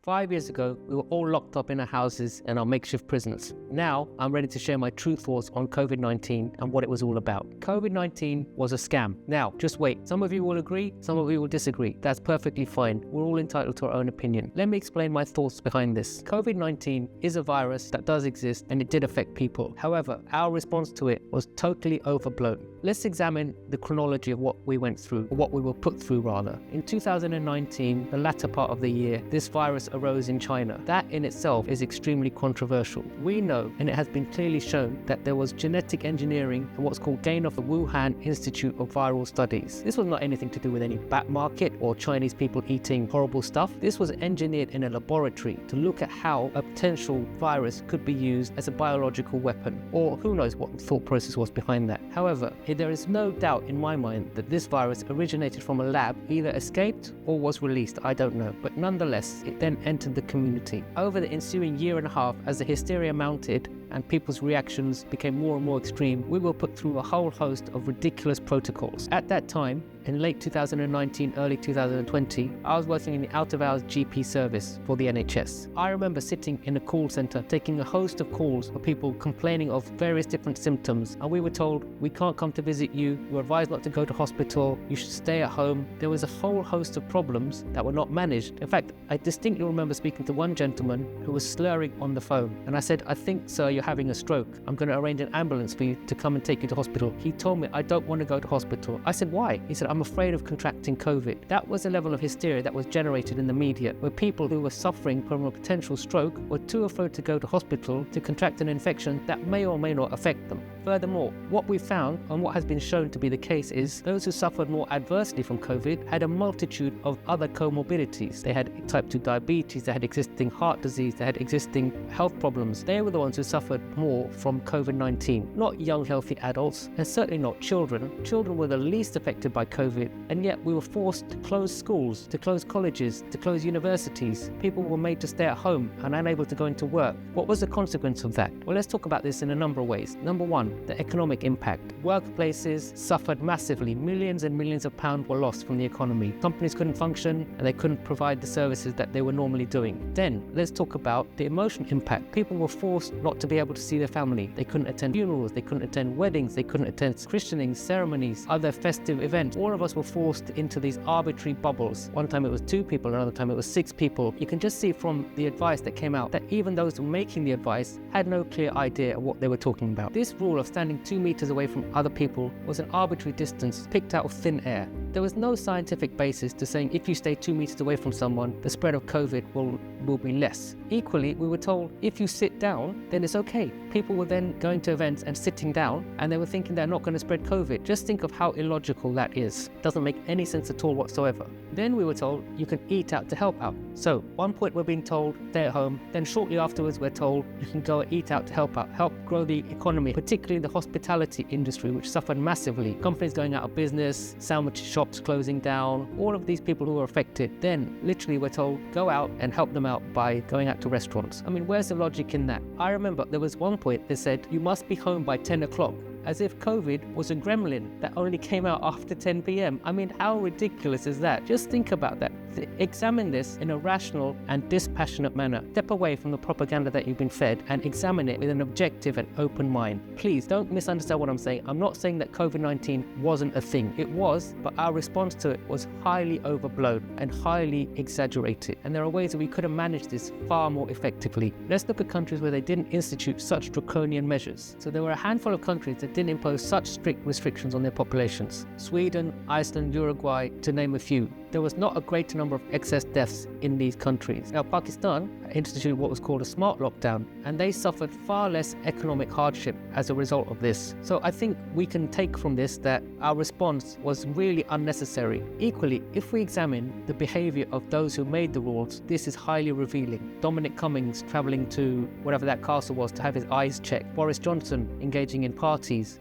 5 years ago, we were all locked up in our houses and our makeshift prisons. Now, I'm ready to share my true thoughts on COVID-19 and what it was all about. COVID-19 was a scam. Now, just wait. Some of you will agree, some of you will disagree. That's perfectly fine. We're all entitled to our own opinion. Let me explain my thoughts behind this. COVID-19 is a virus that does exist and it did affect people. However, our response to it was totally overblown. Let's examine the chronology of what we went through, or what we were put through rather. In 2019, the latter part of the year, this virus arose in China. That in itself is extremely controversial. We know, and it has been clearly shown, that there was genetic engineering and what's called gain of the Wuhan Institute of Viral Studies. This was not anything to do with any bat market or Chinese people eating horrible stuff. This was engineered in a laboratory to look at how a potential virus could be used as a biological weapon, or who knows what the thought process was behind that. However, there is no doubt in my mind that this virus originated from a lab, either escaped or was released, I don't know. But nonetheless, it then entered the community. Over the ensuing year and a half, as the hysteria mounted and people's reactions became more and more extreme, we were put through a whole host of ridiculous protocols. At that time, in late 2019, early 2020, I was working in the out-of-hours GP service for the NHS. I remember sitting in a call center, taking a host of calls for people complaining of various different symptoms, and we were told, we can't come to visit you, you're advised not to go to hospital, you should stay at home. There was a whole host of problems that were not managed. In fact, I distinctly remember speaking to one gentleman who was slurring on the phone, and I said, I think, sir, you're having a stroke. I'm going to arrange an ambulance for you to come and take you to hospital. He told me, I don't want to go to hospital. I said, why? He said, I'm afraid of contracting COVID. That was a level of hysteria that was generated in the media, where people who were suffering from a potential stroke were too afraid to go to hospital to contract an infection that may or may not affect them. Furthermore, what we found and what has been shown to be the case is those who suffered more adversely from COVID had a multitude of other comorbidities. They had type 2 diabetes, they had existing heart disease, they had existing health problems. They were the ones who suffered more from COVID-19, not young healthy adults, and certainly not children. Children were the least affected by COVID, and yet we were forced to close schools, to close colleges, to close universities. People were made to stay at home and unable to go into work. What was the consequence of that? Well, let's talk about this in a number of ways. Number one, the economic impact. Workplaces suffered massively. Millions and millions of pounds were lost from the economy. Companies couldn't function and they couldn't provide the services that they were normally doing. Then, let's talk about the emotional impact. People were forced not to be able to see their family. They couldn't attend funerals, they couldn't attend weddings, they couldn't attend christenings, ceremonies, other festive events. All of us were forced into these arbitrary bubbles. One time it was 2 people, another time it was 6 people. You can just see from the advice that came out that even those making the advice had no clear idea of what they were talking about. This rule of standing 2 meters away from other people was an arbitrary distance picked out of thin air. There was no scientific basis to saying if you stay 2 meters away from someone, the spread of COVID will be less. Equally, we were told if you sit down, then it's okay. People were then going to events and sitting down, and they were thinking they're not going to spread COVID. Just think of how illogical that is. It doesn't make any sense at all whatsoever. Then we were told you can eat out to help out. So, one point we're being told stay at home, then shortly afterwards we're told you can go eat out to help out, help grow the economy, particularly the hospitality industry, which suffered massively. Companies going out of business, sandwich shops closing down, all of these people who were affected. Then, literally we're told go out and help them out by going out to restaurants. I mean, where's the logic in that? I remember there was one point that said you must be home by 10 o'clock. As if COVID was a gremlin that only came out after 10 p.m. I mean, how ridiculous is that? Just think about that. Examine this in a rational and dispassionate manner. Step away from the propaganda that you've been fed and examine it with an objective and open mind. Please don't misunderstand what I'm saying. I'm not saying that COVID-19 wasn't a thing. It was, but our response to it was highly overblown and highly exaggerated. And there are ways that we could have managed this far more effectively. Let's look at countries where they didn't institute such draconian measures. So there were a handful of countries that didn't impose such strict restrictions on their populations. Sweden, Iceland, Uruguay, to name a few. There was not a greater number of excess deaths in these countries. Now, Pakistan instituted what was called a smart lockdown, and they suffered far less economic hardship as a result of this. So I think we can take from this that our response was really unnecessary. Equally, if we examine the behavior of those who made the rules, this is highly revealing. Dominic Cummings traveling to whatever that castle was to have his eyes checked. Boris Johnson engaging in parties.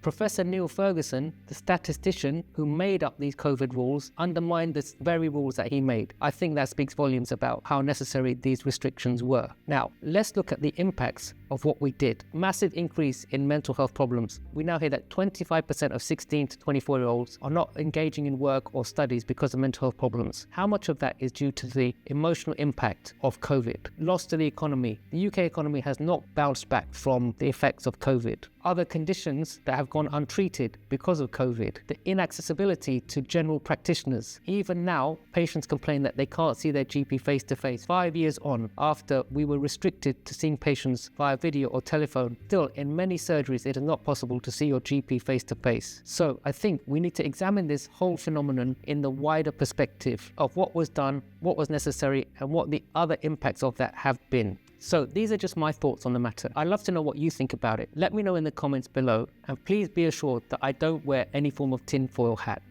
Professor Neil Ferguson, the statistician who made up these COVID rules, undermined the very rules that he made. I think that speaks volumes about how necessary these restrictions were. Now, let's look at the impacts of what we did. Massive increase in mental health problems. We now hear that 25% of 16 to 24-year-olds are not engaging in work or studies because of mental health problems. How much of that is due to the emotional impact of COVID? Loss to the economy. The UK economy has not bounced back from the effects of COVID. Other conditions that have gone untreated because of COVID. The inaccessibility to general practitioners. Even now, patients complain that they can't see their GP face-to-face. 5 years on, after we were restricted to seeing patients via video or telephone, still in many surgeries it is not possible to see your GP face-to-face. So I think we need to examine this whole phenomenon in the wider perspective of what was done, what was necessary, and what the other impacts of that have been. So these are just my thoughts on the matter. I'd love to know what you think about it. Let me know in the comments below, and please be assured that I don't wear any form of tinfoil hat.